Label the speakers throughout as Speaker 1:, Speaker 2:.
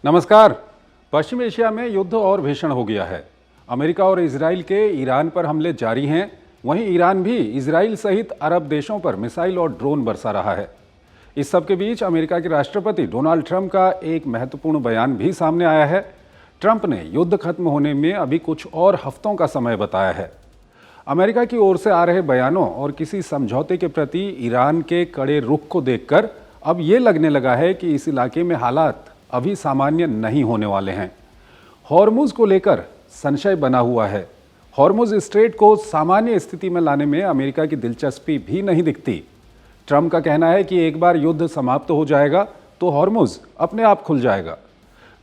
Speaker 1: नमस्कार। पश्चिम एशिया में युद्ध और भीषण हो गया है। अमेरिका और इजराइल के ईरान पर हमले जारी हैं। वहीं ईरान भी इजराइल सहित अरब देशों पर मिसाइल और ड्रोन बरसा रहा है। इस सब के बीच अमेरिका के राष्ट्रपति डोनाल्ड ट्रंप का एक महत्वपूर्ण बयान भी सामने आया है। ट्रंप ने युद्ध खत्म होने में अभी कुछ और हफ्तों का समय बताया है। अमेरिका की ओर से आ रहे बयानों और किसी समझौते के प्रति ईरान के कड़े रुख को देखकर अब ये लगने लगा है कि इस इलाके में हालात अभी सामान्य नहीं होने वाले हैं। हॉर्मुज को लेकर संशय बना हुआ है। हॉर्मुज स्ट्रेट को सामान्य स्थिति में लाने में अमेरिका की दिलचस्पी भी नहीं दिखती। ट्रंप का कहना है कि एक बार युद्ध समाप्त हो जाएगा तो हॉर्मुज अपने आप खुल जाएगा।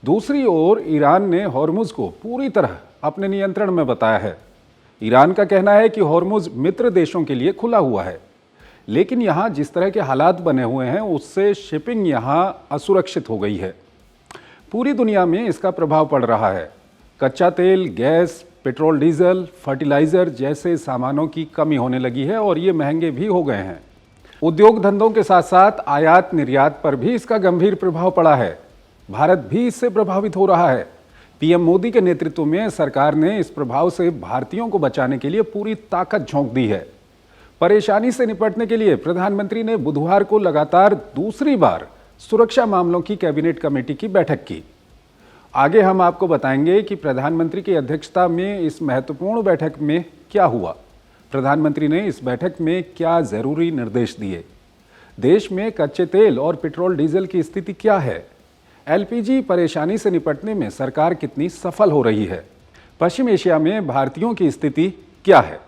Speaker 1: दूसरी ओर ईरान ने हॉर्मुज को पूरी तरह अपने नियंत्रण में बताया है। ईरान का कहना है कि हॉर्मुज मित्र देशों के लिए खुला हुआ है, लेकिन यहाँ जिस तरह के हालात बने हुए हैं उससे शिपिंग यहाँ असुरक्षित हो गई है। पूरी दुनिया में इसका प्रभाव पड़ रहा है। कच्चा तेल, गैस, पेट्रोल, डीजल, फर्टिलाइजर जैसे सामानों की कमी होने लगी है और ये महंगे भी हो गए हैं। उद्योग धंधों के साथ साथ आयात निर्यात पर भी इसका गंभीर प्रभाव पड़ा है। भारत भी इससे प्रभावित हो रहा है। पीएम मोदी के नेतृत्व में सरकार ने इस प्रभाव से भारतीयों को बचाने के लिए पूरी ताकत झोंक दी है। परेशानी से निपटने के लिए प्रधानमंत्री ने बुधवार को लगातार दूसरी बार सुरक्षा मामलों की कैबिनेट कमेटी की बैठक की। आगे हम आपको बताएंगे कि प्रधानमंत्री की अध्यक्षता में इस महत्वपूर्ण बैठक में क्या हुआ। प्रधानमंत्री ने इस बैठक में क्या जरूरी निर्देश दिए। देश में कच्चे तेल और पेट्रोल डीजल की स्थिति क्या है। एलपीजी परेशानी से निपटने में सरकार कितनी सफल हो रही है। पश्चिम एशिया में भारतीयों की स्थिति क्या है।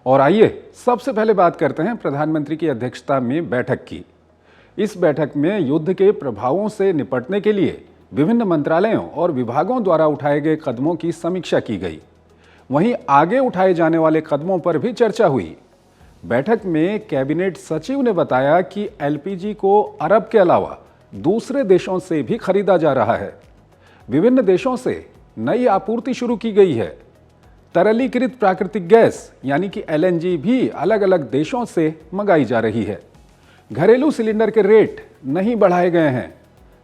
Speaker 1: और आइए सबसे पहले बात करते हैं प्रधानमंत्री की अध्यक्षता में बैठक की। इस बैठक में युद्ध के प्रभावों से निपटने के लिए विभिन्न मंत्रालयों और विभागों द्वारा उठाए गए कदमों की समीक्षा की गई। वहीं आगे उठाए जाने वाले कदमों पर भी चर्चा हुई। बैठक में कैबिनेट सचिव ने बताया कि एलपीजी को अरब के अलावा दूसरे देशों से भी खरीदा जा रहा है। विभिन्न देशों से नई आपूर्ति शुरू की गई है। तरलीकृत प्राकृतिक गैस यानी कि एलएनजी भी अलग अलग देशों से मंगाई जा रही है। घरेलू सिलेंडर के रेट नहीं बढ़ाए गए हैं।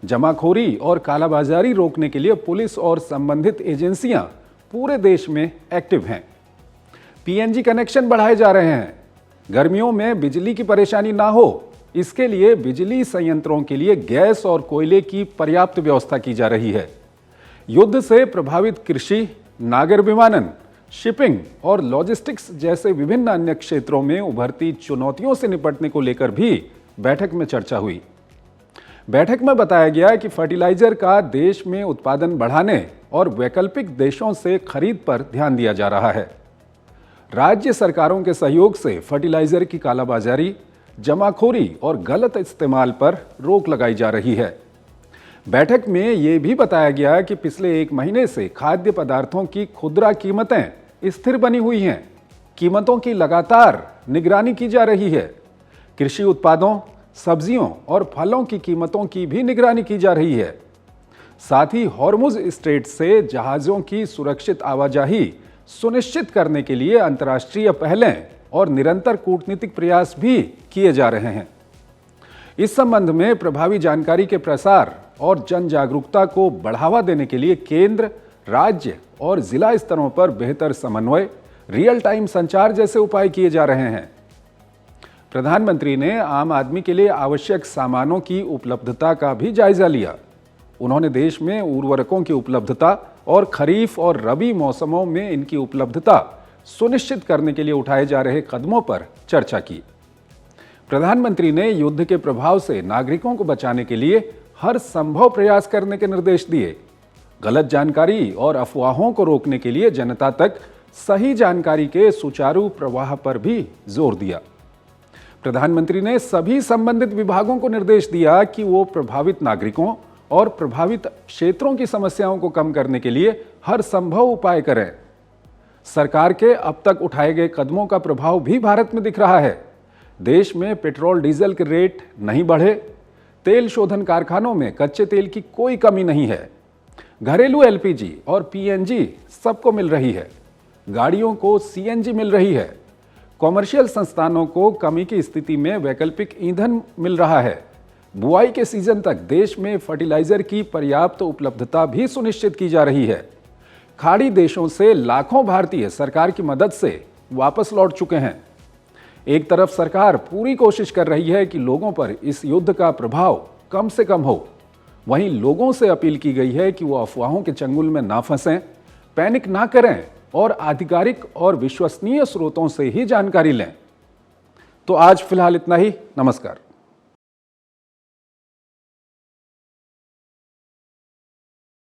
Speaker 1: जमाखोरी और कालाबाजारी रोकने के लिए पुलिस और संबंधित एजेंसियां पूरे देश में एक्टिव हैं। पीएनजी कनेक्शन बढ़ाए जा रहे हैं। गर्मियों में बिजली की परेशानी ना हो, इसके लिए बिजली संयंत्रों के लिए गैस और कोयले की पर्याप्त व्यवस्था की जा रही है। युद्ध से प्रभावित कृषि, नागर विमानन, शिपिंग और लॉजिस्टिक्स जैसे विभिन्न अन्य क्षेत्रों में उभरती चुनौतियों से निपटने को लेकर भी बैठक में चर्चा हुई। बैठक में बताया गया कि फर्टिलाइजर का देश में उत्पादन बढ़ाने और वैकल्पिक देशों से खरीद पर ध्यान दिया जा रहा है। राज्य सरकारों के सहयोग से फर्टिलाइजर की कालाबाजारी, जमाखोरी और गलत इस्तेमाल पर रोक लगाई जा रही है। बैठक में यह भी बताया गया कि पिछले एक महीने से खाद्य पदार्थों की खुदरा कीमतें स्थिर बनी हुई हैं। कीमतों की लगातार निगरानी की जा रही है। कृषि उत्पादों, सब्जियों और फलों की कीमतों की भी निगरानी की जा रही है। साथ ही हॉर्मुज स्ट्रेट से जहाज़ों की सुरक्षित आवाजाही सुनिश्चित करने के लिए अंतर्राष्ट्रीय पहलें और निरंतर कूटनीतिक प्रयास भी किए जा रहे हैं। इस संबंध में प्रभावी जानकारी के प्रसार और जन जागरूकता को बढ़ावा देने के लिए केंद्र, राज्य और जिला स्तरों पर बेहतर समन्वय, रियल टाइम संचार जैसे उपाय किए जा रहे हैं। प्रधानमंत्री ने आम आदमी के लिए आवश्यक सामानों की उपलब्धता का भी जायजा लिया। उन्होंने देश में उर्वरकों की उपलब्धता और खरीफ और रबी मौसमों में इनकी उपलब्धता सुनिश्चित करने के लिए उठाए जा रहे कदमों पर चर्चा की। प्रधानमंत्री ने युद्ध के प्रभाव से नागरिकों को बचाने के लिए हर संभव प्रयास करने के निर्देश दिए। गलत जानकारी और अफवाहों को रोकने के लिए जनता तक सही जानकारी के सुचारू प्रवाह पर भी जोर दिया। प्रधानमंत्री ने सभी संबंधित विभागों को निर्देश दिया कि वो प्रभावित नागरिकों और प्रभावित क्षेत्रों की समस्याओं को कम करने के लिए हर संभव उपाय करें। सरकार के अब तक उठाए गए कदमों का प्रभाव भी भारत में दिख रहा है। देश में पेट्रोल डीजल के रेट नहीं बढ़े। तेल शोधन कारखानों में कच्चे तेल की कोई कमी नहीं है। घरेलू एलपीजी और पीएनजी सबको मिल रही है। गाड़ियों को सीएनजी मिल रही है, कॉमर्शियल संस्थानों को कमी की स्थिति में वैकल्पिक ईंधन मिल रहा है, बुआई के सीजन तक देश में फर्टिलाइजर की पर्याप्त उपलब्धता भी सुनिश्चित की जा रही है। खाड़ी देशों से लाखों भारतीय सरकार की मदद से वापस लौट चुके हैं। एक तरफ सरकार पूरी कोशिश कर रही है कि लोगों पर इस युद्ध का प्रभाव कम से कम हो, वहीं लोगों से अपील की गई है कि वो अफवाहों के चंगुल में ना फंसें, पैनिक ना करें और आधिकारिक और विश्वसनीय स्रोतों से ही जानकारी लें। तो आज फिलहाल इतना ही। नमस्कार।